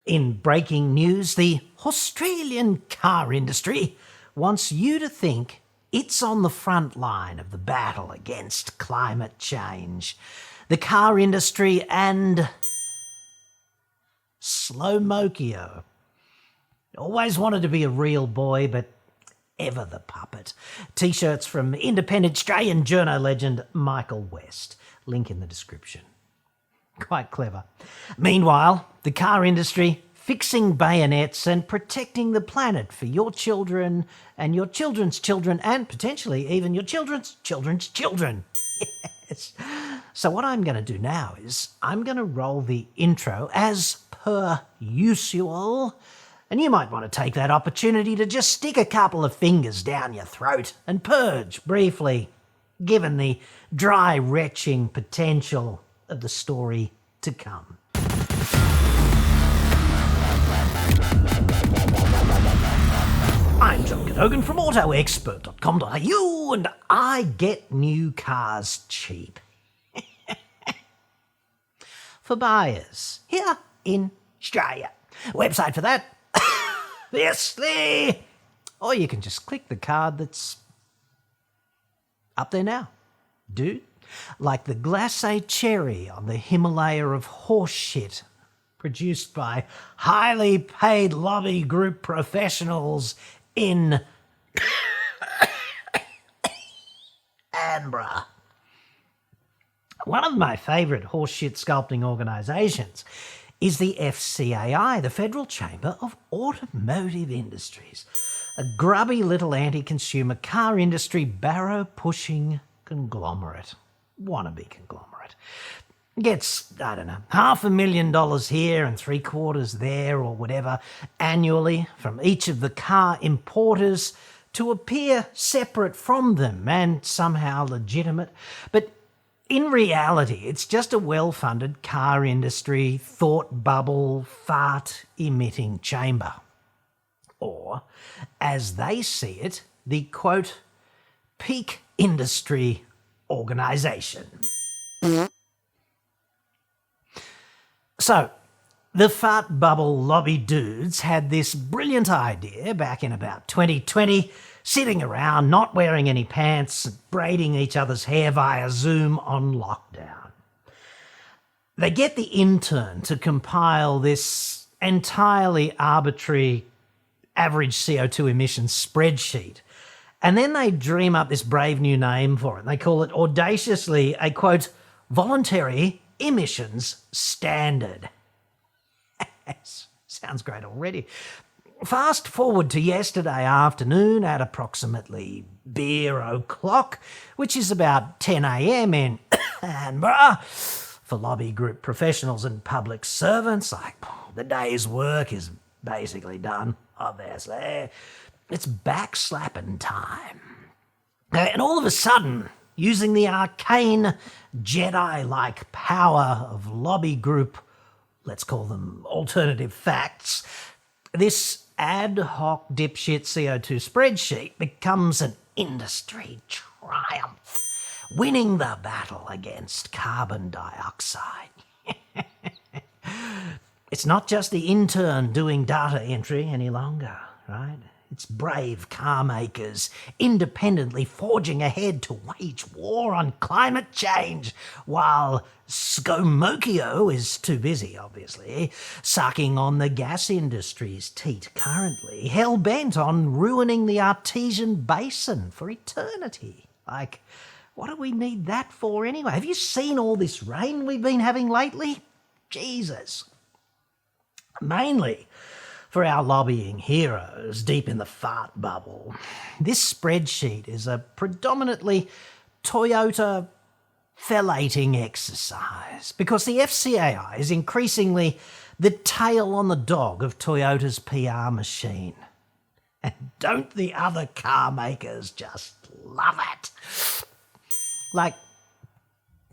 In breaking news, the Australian car industry wants you to think it's on the front line of the battle against climate change. The car industry and ScoMocchio. Always wanted to be a real boy, but ever the puppet. T-shirts from independent Australian journo legend Michael West. Link in the description. Quite clever. Meanwhile, the car industry fixing bayonets and protecting the planet for your children and your children's children and potentially even your children's children's children. Yes. So what I'm going to do now is I'm going to roll the intro as per usual. And you might want to take that opportunity to just stick a couple of fingers down your throat and purge briefly, given the dry retching potential of the story to come. I'm John Cadogan from AutoExpert.com.au and I get new cars cheap. For buyers here in Australia. Website for that, obviously. Or you can just click the card that's up there now. Dude, like the glacé cherry on the Himalaya of horse shit produced by highly paid lobby group professionals in Canberra. One of my favourite horseshit sculpting organisations is the FCAI, the Federal Chamber of Automotive Industries, a grubby little anti-consumer car industry barrow-pushing conglomerate. Wannabe conglomerate. Gets, I don't know, $500,000 here and $750,000 there or whatever annually from each of the car importers to appear separate from them and somehow legitimate. But in reality, it's just a well-funded car industry thought bubble fart emitting chamber. Or, as they see it, the quote, peak industry organisation. So, the fart bubble lobby dudes had this brilliant idea back in about 2020, sitting around, not wearing any pants, braiding each other's hair via Zoom on lockdown. They get the intern to compile this entirely arbitrary average CO2 emissions spreadsheet, and then they dream up this brave new name for it. They call it audaciously a, quote, voluntary emissions standard. Sounds great already. Fast forward to yesterday afternoon at approximately beer o'clock, which is about 10 a.m. in Canberra, for lobby group professionals and public servants. Like, the day's work is basically done, obviously. It's backslapping time. And all of a sudden, using the arcane Jedi-like power of lobby group, let's call them alternative facts, this ad hoc dipshit CO2 spreadsheet becomes an industry triumph, winning the battle against carbon dioxide. It's not just the intern doing data entry any longer, right? It's brave car makers independently forging ahead to wage war on climate change, while ScoMocchio is too busy, obviously, sucking on the gas industry's teat currently, hell-bent on ruining the artesian basin for eternity. Like, what do we need that for anyway? Have you seen all this rain we've been having lately? Jesus. Mainly for our lobbying heroes deep in the fart bubble, this spreadsheet is a predominantly Toyota fellating exercise because the FCAI is increasingly the tail on the dog of Toyota's PR machine. And don't the other car makers just love it? Like,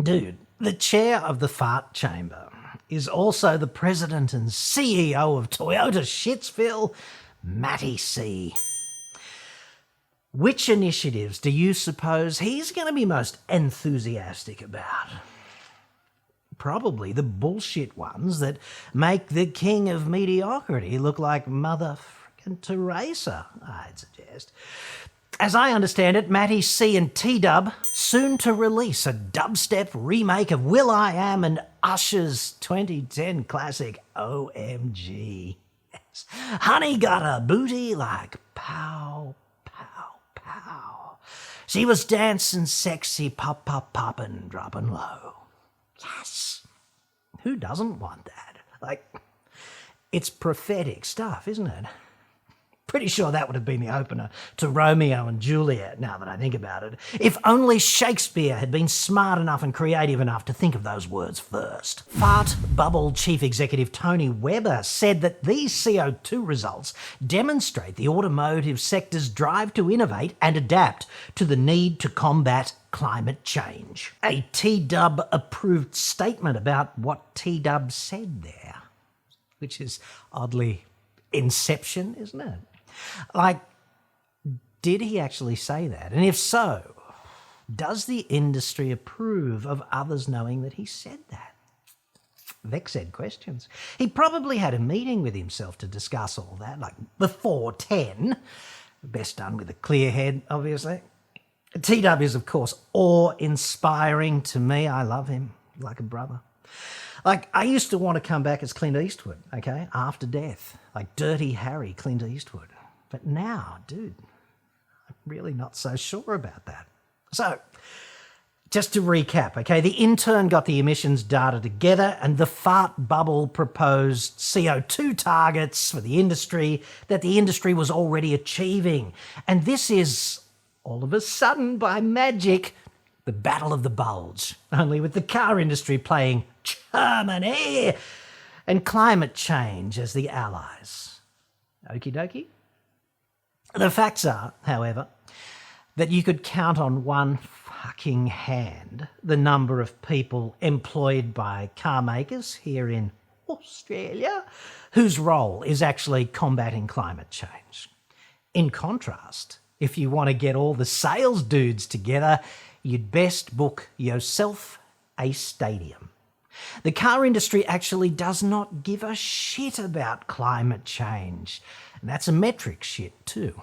dude, the chair of the fart chamber is also the president and CEO of Toyota Shitsville, Matty C. Which initiatives do you suppose he's going to be most enthusiastic about? Probably the bullshit ones that make the king of mediocrity look like Mother frickin' Teresa, I'd suggest. As I understand it, Matty C and T-Dub soon to release a dubstep remake of will.i.am and Usher's 2010 classic OMG. Yes. Honey got a booty like pow, pow, pow. She was dancing sexy, pop, pop, poppin', dropping low. Yes. Who doesn't want that? Like, it's prophetic stuff, isn't it? Pretty sure that would have been the opener to Romeo and Juliet, now that I think about it. If only Shakespeare had been smart enough and creative enough to think of those words first. Fart Bubble Chief Executive Tony Webber said that these CO2 results demonstrate the automotive sector's drive to innovate and adapt to the need to combat climate change. A T-Dub approved statement about what T-Dub said there, which is oddly Inception, isn't it? Like, did he actually say that? And if so, does the industry approve of others knowing that he said that? Vexed questions. He probably had a meeting with himself to discuss all that, like before 10. Best done with a clear head, obviously. T-Dub is, of course, awe-inspiring to me. I love him like a brother. Like, I used to want to come back as Clint Eastwood, okay, after death. Like Dirty Harry Clint Eastwood. But now, dude, I'm really not so sure about that. So, just to recap, okay, the intern got the emissions data together and the fart bubble proposed CO2 targets for the industry that the industry was already achieving. And this is, all of a sudden, by magic, the Battle of the Bulge, only with the car industry playing Germany and climate change as the allies. Okie dokie? The facts are, however, that you could count on one fucking hand the number of people employed by car makers here in Australia whose role is actually combating climate change. In contrast, if you want to get all the sales dudes together, you'd best book yourself a stadium. The car industry actually does not give a shit about climate change. And that's a metric shit too.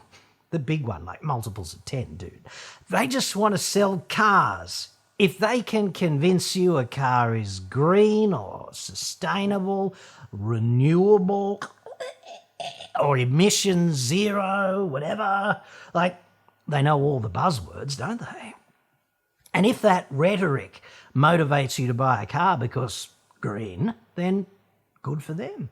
The big one, like multiples of 10, dude. They just want to sell cars. If they can convince you a car is green or sustainable, renewable, or emission zero, whatever, like, they know all the buzzwords, don't they? And if that rhetoric motivates you to buy a car because green, then good for them.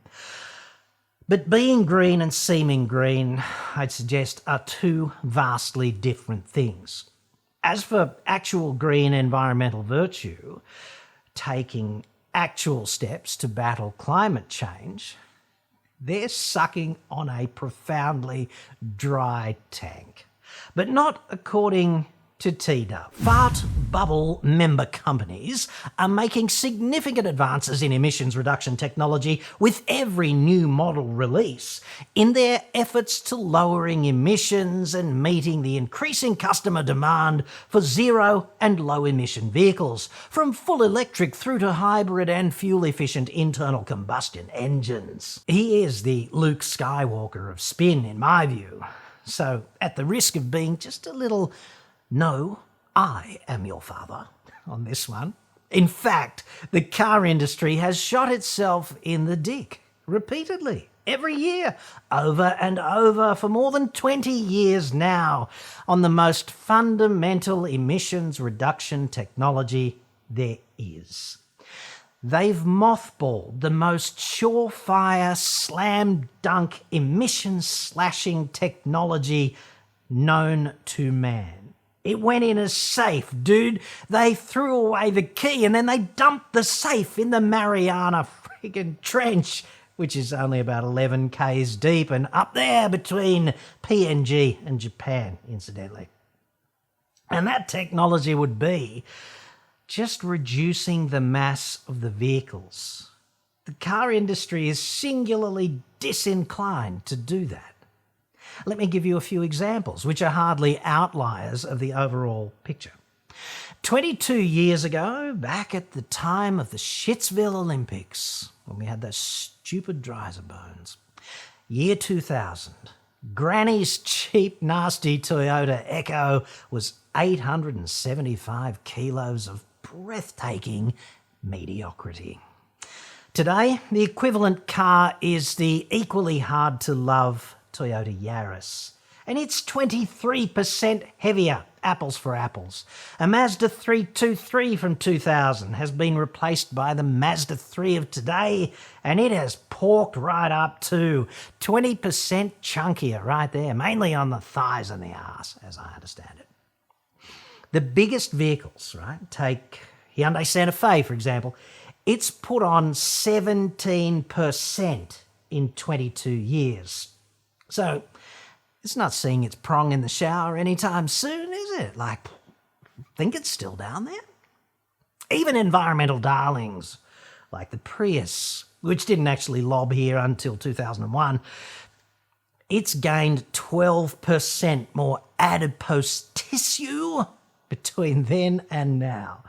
But being green and seeming green, I'd suggest, are two vastly different things. As for actual green environmental virtue, taking actual steps to battle climate change, they're sucking on a profoundly dry tank. But not according to T-Dub. Fart bubble member companies are making significant advances in emissions reduction technology with every new model release in their efforts to lowering emissions and meeting the increasing customer demand for zero and low emission vehicles, from full electric through to hybrid and fuel efficient internal combustion engines. He is the Luke Skywalker of spin, in my view. So, at the risk of being just a little "no, I am your father" on this one. In fact, the car industry has shot itself in the dick repeatedly, every year, over and over for more than 20 years now, on the most fundamental emissions reduction technology there is. They've mothballed the most surefire, slam dunk emission slashing technology known to man. It went in a safe, dude. They threw away the key and then they dumped the safe in the Mariana friggin' Trench, which is only about 11 k's deep and up there between PNG and Japan, incidentally. And that technology would be just reducing the mass of the vehicles. The car industry is singularly disinclined to do that. Let me give you a few examples, which are hardly outliers of the overall picture. 22 years ago, back at the time of the Shitsville Olympics, when we had those stupid dryser bones, year 2000, Granny's cheap, nasty Toyota Echo was 875 kilos of breathtaking mediocrity. Today, the equivalent car is the equally hard-to-love Toyota Yaris, and it's 23% heavier, apples for apples. A Mazda 323 from 2000 has been replaced by the Mazda 3 of today, and it has porked right up too. 20% chunkier right there, mainly on the thighs and the arse, as I understand it. The biggest vehicles, right, take Hyundai Santa Fe, for example, it's put on 17% in 22 years. So it's not seeing its prong in the shower anytime soon, is it? Like, think it's still down there? Even environmental darlings like the Prius, which didn't actually lob here until 2001, it's gained 12% more adipose tissue between then and now.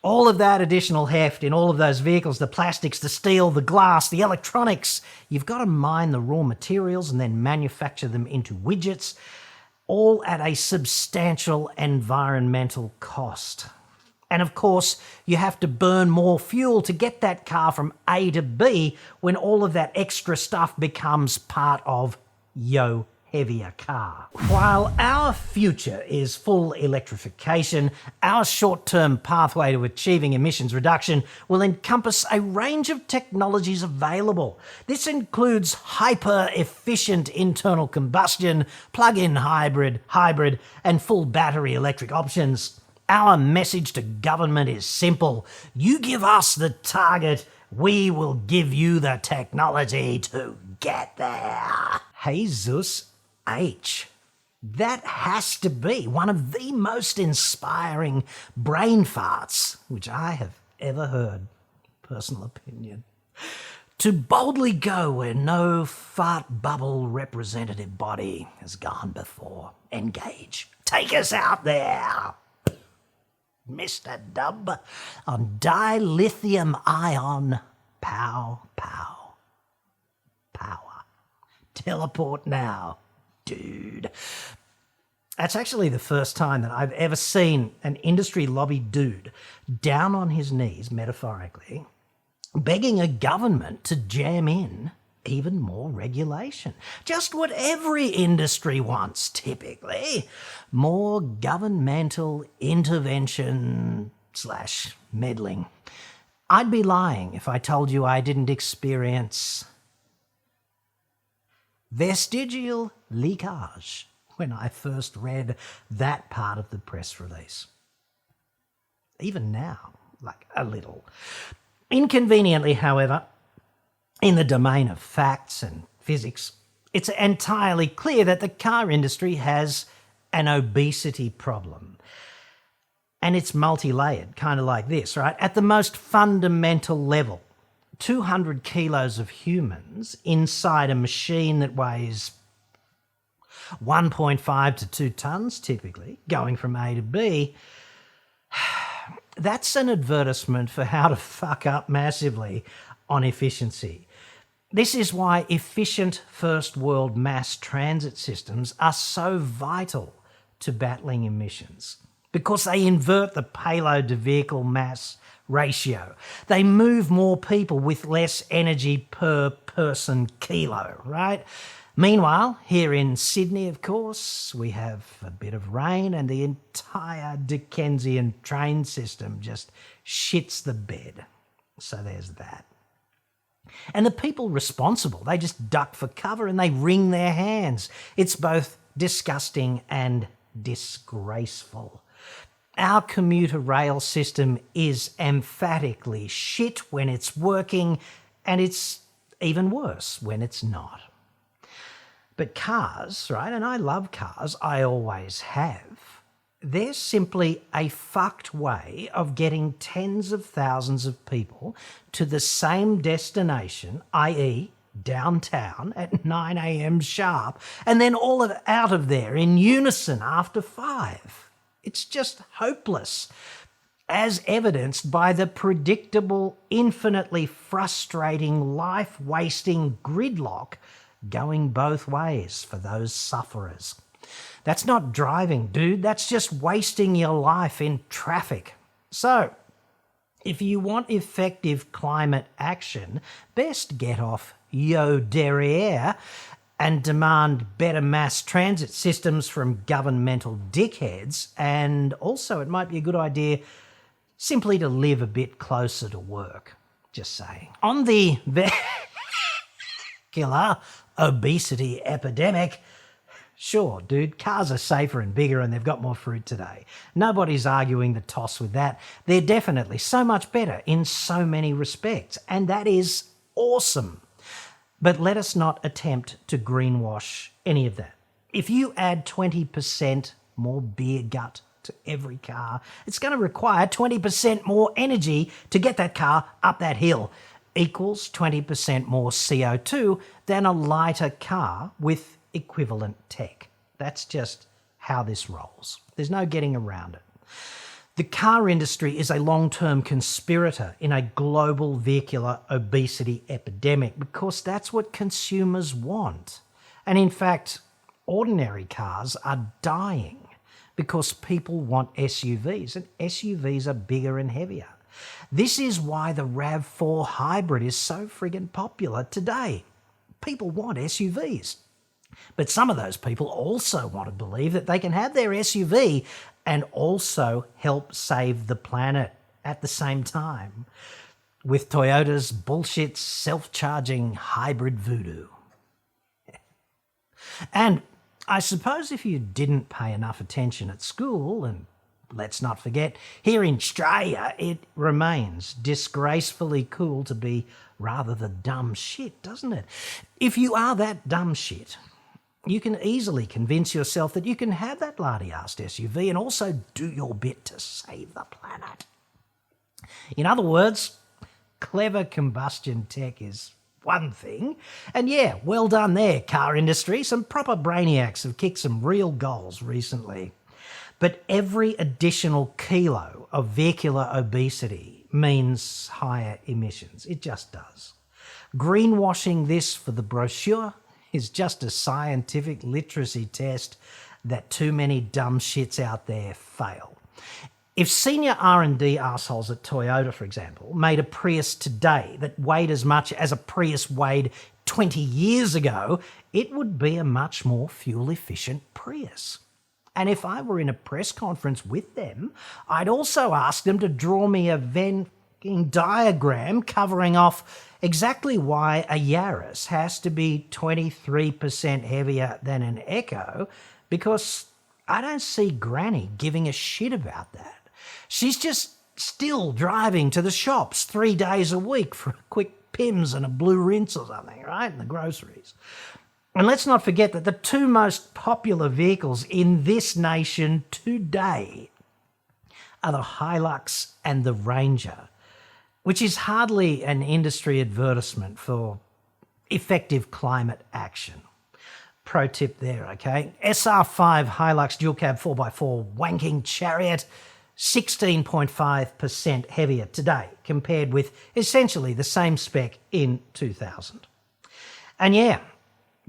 All of that additional heft in all of those vehicles, the plastics, the steel, the glass, the electronics, you've got to mine the raw materials and then manufacture them into widgets, all at a substantial environmental cost. And of course, you have to burn more fuel to get that car from A to B when all of that extra stuff becomes part of yo heavier car. While our future is full electrification, our short-term pathway to achieving emissions reduction will encompass a range of technologies available. This includes hyper-efficient internal combustion, plug-in hybrid, and full battery electric options. Our message to government is simple. You give us the target, we will give you the technology to get there. Jesus H. That has to be one of the most inspiring brain farts which I have ever heard. Personal opinion. To boldly go where no fart bubble representative body has gone before. Engage. Take us out there, Mr. Dub, on dilithium ion pow. Power. Teleport now, dude. That's actually the first time that I've ever seen an industry lobby dude down on his knees, metaphorically, begging a government to jam in even more regulation. Just what every industry wants, typically. More governmental intervention / meddling. I'd be lying if I told you I didn't experience vestigial leakage when I first read that part of the press release. Even now, like a little. Inconveniently, however, in the domain of facts and physics, it's entirely clear that the car industry has an obesity problem. And it's multi-layered, kind of like this, right? At the most fundamental level, 200 kilos of humans inside a machine that weighs 1.5 to 2 tons, typically, going from A to B, that's an advertisement for how to fuck up massively on efficiency. This is why efficient first world mass transit systems are so vital to battling emissions, because they invert the payload to vehicle mass ratio. They move more people with less energy per person kilo, right? Meanwhile, here in Sydney, of course, we have a bit of rain and the entire Dickensian train system just shits the bed. So there's that. And the people responsible, they just duck for cover and they wring their hands. It's both disgusting and disgraceful. Our commuter rail system is emphatically shit when it's working, and it's even worse when it's not. But cars, right, and I love cars, I always have, they're simply a fucked way of getting tens of thousands of people to the same destination, i.e. downtown at 9 a.m. sharp, and then all out of there in unison after 5. It's just hopeless, as evidenced by the predictable, infinitely frustrating, life-wasting gridlock going both ways for those sufferers. That's not driving, dude. That's just wasting your life in traffic. So, if you want effective climate action, best get off yo derriere and demand better mass transit systems from governmental dickheads. And also, it might be a good idea simply to live a bit closer to work. Just saying. On the vehicular obesity epidemic, sure, dude, cars are safer and bigger and they've got more fruit today. Nobody's arguing the toss with that. They're definitely so much better in so many respects, and that is awesome. But let us not attempt to greenwash any of that. If you add 20% more beer gut to every car, it's going to require 20% more energy to get that car up that hill, equals 20% more CO2 than a lighter car with equivalent tech. That's just how this rolls. There's no getting around it. The car industry is a long-term conspirator in a global vehicular obesity epidemic because that's what consumers want. And in fact, ordinary cars are dying because people want SUVs, and SUVs are bigger and heavier. This is why the RAV4 hybrid is so friggin' popular today. People want SUVs. But some of those people also want to believe that they can have their SUV and also help save the planet at the same time with Toyota's bullshit self-charging hybrid voodoo. And I suppose if you didn't pay enough attention at school, and let's not forget, here in Australia, it remains disgracefully cool to be rather the dumb shit, doesn't it? If you are that dumb shit, you can easily convince yourself that you can have that lardy-assed SUV and also do your bit to save the planet. In other words, clever combustion tech is one thing. And yeah, well done there, car industry. Some proper brainiacs have kicked some real goals recently. But every additional kilo of vehicular obesity means higher emissions. It just does. Greenwashing this for the brochure is just a scientific literacy test that too many dumb shits out there fail. If senior R&D assholes at Toyota, for example, made a Prius today that weighed as much as a Prius weighed 20 years ago, it would be a much more fuel-efficient Prius. And if I were in a press conference with them, I'd also ask them to draw me a Venn diagram covering off exactly why a Yaris has to be 23% heavier than an Echo, because I don't see Granny giving a shit about that. She's just still driving to the shops 3 days a week for a quick Pims and a blue rinse or something, right, in the groceries. And let's not forget that the two most popular vehicles in this nation today are the Hilux and the Ranger, which is hardly an industry advertisement for effective climate action. Pro tip there, okay? SR5 Hilux dual cab 4x4 wanking chariot, 16.5% heavier today compared with essentially the same spec in 2000. And yeah,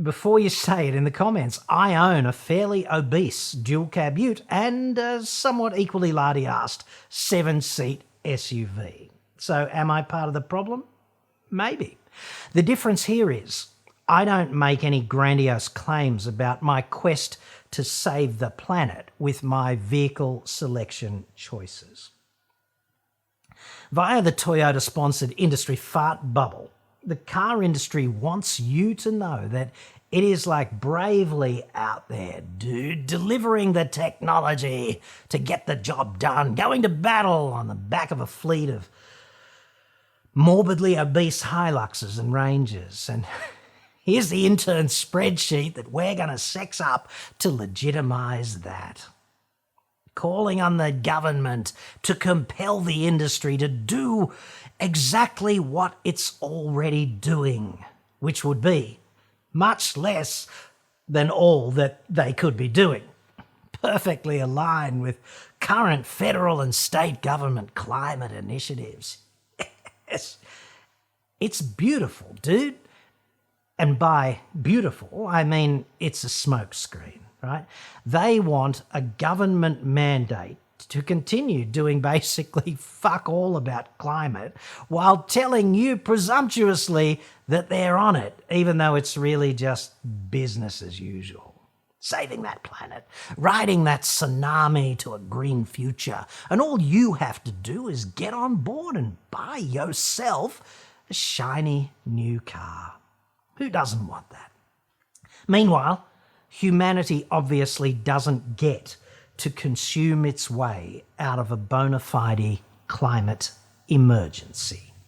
before you say it in the comments, I own a fairly obese dual cab ute and a somewhat equally lardy-assed 7-seat SUV. So am I part of the problem? Maybe. The difference here is I don't make any grandiose claims about my quest to save the planet with my vehicle selection choices. Via the Toyota-sponsored industry fart bubble, the car industry wants you to know that it is like bravely out there, dude, delivering the technology to get the job done, going to battle on the back of a fleet of morbidly obese Hiluxes and Rangers. And here's the intern spreadsheet that we're going to sex up to legitimise that. Calling on the government to compel the industry to do exactly what it's already doing, which would be much less than all that they could be doing. Perfectly aligned with current federal and state government climate initiatives. Yes. It's beautiful, dude. And by beautiful, I mean it's a smokescreen, right? They want a government mandate to continue doing basically fuck all about climate while telling you presumptuously that they're on it, even though it's really just business as usual. Saving that planet, riding that tsunami to a green future. And all you have to do is get on board and buy yourself a shiny new car. Who doesn't want that? Meanwhile, humanity obviously doesn't get to consume its way out of a bona fide climate emergency.